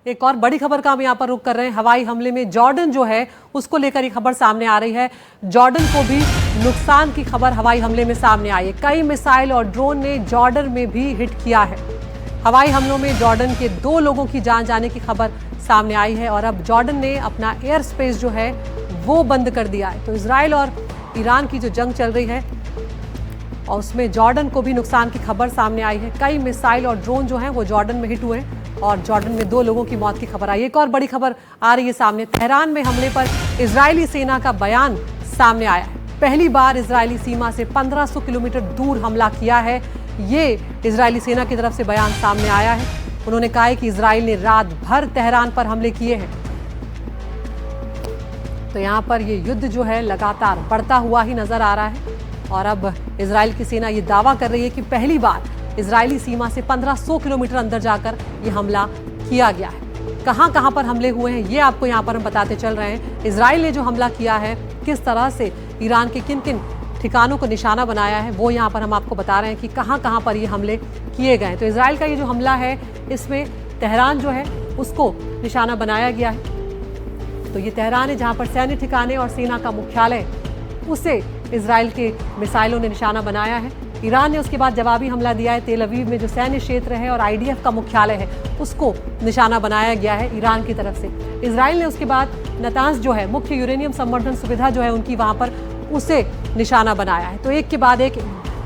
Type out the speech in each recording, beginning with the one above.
एक और बड़ी खबर का हम यहाँ पर रुख कर रहे हैं। हवाई हमले में जॉर्डन जो है उसको लेकर एक खबर सामने आ रही है। जॉर्डन को भी नुकसान की खबर हवाई हमले में सामने आई है। कई मिसाइल और ड्रोन ने जॉर्डन में भी हिट किया है। हवाई हमलों में जॉर्डन के 2 लोगों की जान जाने की खबर सामने आई है और अब जॉर्डन ने अपना एयर स्पेस जो है वो बंद कर दिया है। तो इजराइल और ईरान की जो जंग चल रही है और उसमें जॉर्डन को भी नुकसान की खबर सामने आई है। कई मिसाइल और ड्रोन जो हैं वो जॉर्डन में हिट हुए और जॉर्डन में 2 लोगों की मौत की खबर आई। एक और बड़ी खबर आ रही है सामने। तेहरान में हमले पर इजरायली सेना का बयान सामने आया है। पहली बार इजरायली सीमा से 1500 किलोमीटर दूर हमला किया है। ये इजरायली सेना की तरफ से बयान सामने आया है। उन्होंने कहा है कि इजराइल ने रात भर तेहरान पर हमले किए हैं। तो यहाँ पर ये युद्ध जो है लगातार बढ़ता हुआ ही नजर आ रहा है और अब इजराइल की सेना ये दावा कर रही है कि पहली बार इजरायली सीमा से 1500 किलोमीटर अंदर जाकर ये हमला किया गया है। कहां कहां पर हमले हुए हैं ये आपको यहां पर हम बताते चल रहे हैं। इजराइल ने जो हमला किया है, किस तरह से ईरान के किन किन ठिकानों को निशाना बनाया है, वो यहाँ पर हम आपको बता रहे हैं कि कहां कहां पर ये हमले किए गए। तो इजराइल का ये जो हमला है इसमें तेहरान जो है उसको निशाना बनाया गया है। तो ये तेहरान है जहां पर सैन्य ठिकाने और सेना का मुख्यालय, उसे इजराइल के मिसाइलों ने निशाना बनाया है। ईरान ने उसके बाद जवाबी हमला दिया है। तेल अवीव में जो सैन्य क्षेत्र है और आईडीएफ का मुख्यालय है उसको निशाना बनाया गया है ईरान की तरफ से। इजराइल ने उसके बाद नतांज जो है मुख्य यूरेनियम संवर्धन सुविधा जो है उनकी वहां पर उसे निशाना बनाया है। तो एक के बाद एक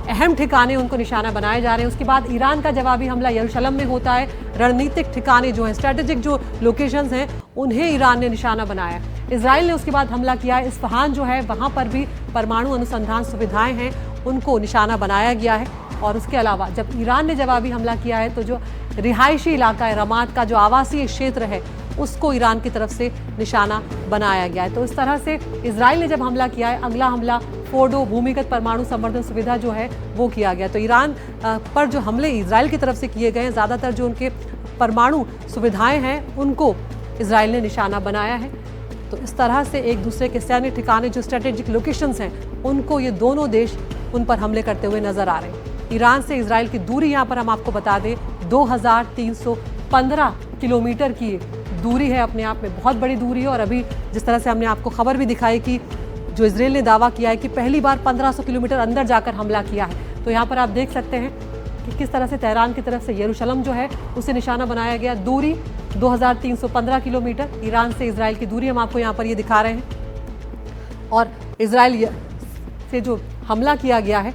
अहम ठिकाने उनको निशाना बनाए जा रहे हैं। उसके बाद ईरान का जवाबी हमला यरूशलेम में होता है। रणनीतिक ठिकाने जो हैं, स्ट्रेटेजिक जो लोकेशंस हैं, उन्हें ईरान ने निशाना बनाया है। इजराइल ने उसके बाद हमला किया है। इस्फहान जो है वहां पर भी परमाणु अनुसंधान सुविधाएं हैं, उनको निशाना बनाया गया है। और उसके अलावा जब ईरान ने जवाबी हमला किया है तो जो रिहायशी इलाका है, रमाद का जो आवासीय क्षेत्र है, उसको ईरान की तरफ से निशाना बनाया गया है। तो इस तरह से इजराइल ने जब हमला किया है, अगला हमला फोर्डो भूमिगत परमाणु संवर्धन सुविधा जो है वो किया गया। तो ईरान पर जो हमले इजराइल की तरफ से किए गए हैं, ज़्यादातर जो उनके परमाणु सुविधाएं हैं उनको इजराइल ने निशाना बनाया है। तो इस तरह से एक दूसरे के सैन्य ठिकाने जो स्ट्रेटेजिक लोकेशंस हैं उनको ये दोनों देश उन पर हमले करते हुए नजर आ रहे हैं। ईरान से इजराइल की दूरी यहाँ पर हम आपको बता दें 2315 किलोमीटर की दूरी है। अपने आप में बहुत बड़ी दूरी है। और अभी जिस तरह से हमने आपको खबर भी दिखाई कि जो इजराइल ने दावा किया है कि पहली बार 1500 किलोमीटर अंदर जाकर हमला किया है। तो यहाँ पर आप देख सकते हैं कि किस तरह से तेहरान की तरफ से यरूशलेम जो है उसे निशाना बनाया गया। दूरी 2315 किलोमीटर ईरान से इजराइल की दूरी हम आपको यहाँ पर ये दिखा रहे हैं। और इजराइल से जो हमला किया गया है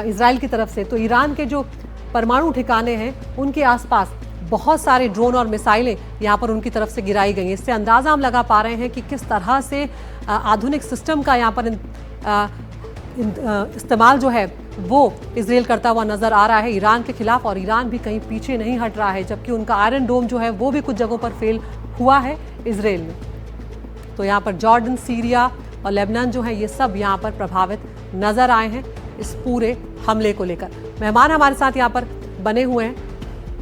इजराइल की तरफ से, तो ईरान के जो परमाणु ठिकाने हैं उनके आसपास बहुत सारे ड्रोन और मिसाइलें यहाँ पर उनकी तरफ से गिराई गई हैं। इससे अंदाज़ा हम लगा पा रहे हैं कि किस तरह से आधुनिक सिस्टम का यहाँ पर इस्तेमाल जो है वो इजराइल करता हुआ नजर आ रहा है ईरान के खिलाफ। और ईरान भी कहीं पीछे नहीं हट रहा है, जबकि उनका आयरन डोम जो है वो भी कुछ जगहों पर फेल हुआ है इजराइल में। तो यहाँ पर जॉर्डन, सीरिया और लेबनान जो है ये सब यहाँ पर प्रभावित नजर आए हैं इस पूरे हमले को लेकर। मेहमान हमारे साथ यहाँ पर बने हुए हैं।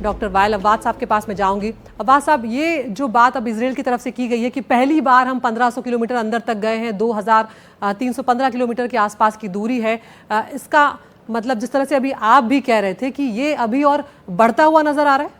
डॉक्टर वायल अब्बास साहब के पास मैं जाऊंगी। अब्बास साहब, ये जो बात अब इजराइल की तरफ से की गई है कि पहली बार हम 1500 किलोमीटर अंदर तक गए हैं, 2315 किलोमीटर के आसपास की दूरी है, इसका मतलब जिस तरह से अभी आप भी कह रहे थे कि ये अभी और बढ़ता हुआ नजर आ रहा है?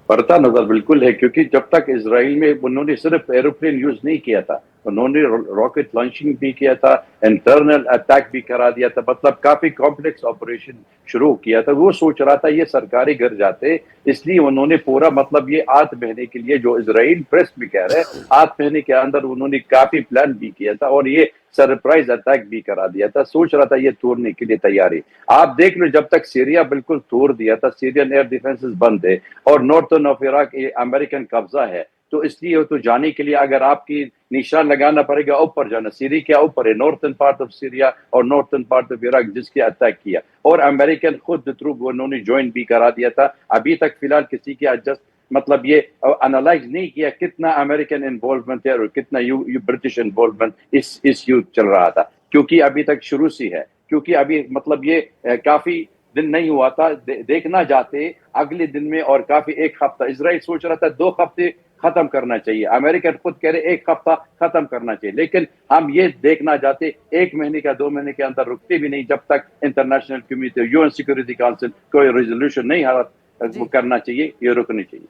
बढ़ता नजर बिल्कुल है, क्योंकि जब तक इजराइल में उन्होंने सिर्फ एरोप्लेन यूज नहीं किया था, उन्होंने रॉकेट लॉन्चिंग भी किया था, इंटरनल अटैक भी करा दिया था, मतलब काफी कॉम्प्लेक्स ऑपरेशन शुरू किया था। वो सोच रहा था ये सरकारी घर जाते, इसलिए उन्होंने पूरा मतलब ये 8 महीने के लिए, जो इजराइल प्रेस भी कह रहे हैं 8 महीने के अंदर उन्होंने काफी प्लान भी किया था और ये सरप्राइज अटैक भी करा दिया था। सोच रहा था ये तोड़ने के लिए तैयारी। आप देख लो, जब तक सीरिया बिल्कुल तोड़ दिया था, सीरियन एयर डिफेंसेस बंद है और नॉर्थर्न ऑफ इराक अमेरिकन कब्जा है, तो इसलिए तो जाने के लिए अगर आपकी निशान लगाना पड़ेगा ऊपर जाना। सीरिया क्या ऊपर है, नॉर्थर्न पार्ट ऑफ सीरिया और नॉर्थर्न पार्ट ऑफ इराक, जिसके अटैक किया। और अमेरिकन खुद ट्रूप उन्होंने ज्वाइन भी करा दिया था। अभी तक फिलहाल किसी के एडजस्ट मतलब ये एनालाइज नहीं किया कितना अमेरिकन इन्वॉल्वमेंट है और कितना ब्रिटिश इन्वॉल्वमेंट इस युद्ध चल रहा था, क्योंकि अभी तक शुरू से है। क्योंकि अभी मतलब ये काफी दिन नहीं हुआ था, देखना जाते अगले दिन में और काफी 1 हफ्ता। इजराइल सोच रहा था 2 हफ्ते खत्म करना चाहिए, अमेरिका खुद कह रहे 1 हफ्ता खत्म करना चाहिए, लेकिन हम ये देखना चाहते 1 महीने का 2 महीने के अंदर रुकते भी नहीं, जब तक international community, UN security council कोई रेजोल्यूशन नहीं करना चाहिए, ये रुकनी चाहिए।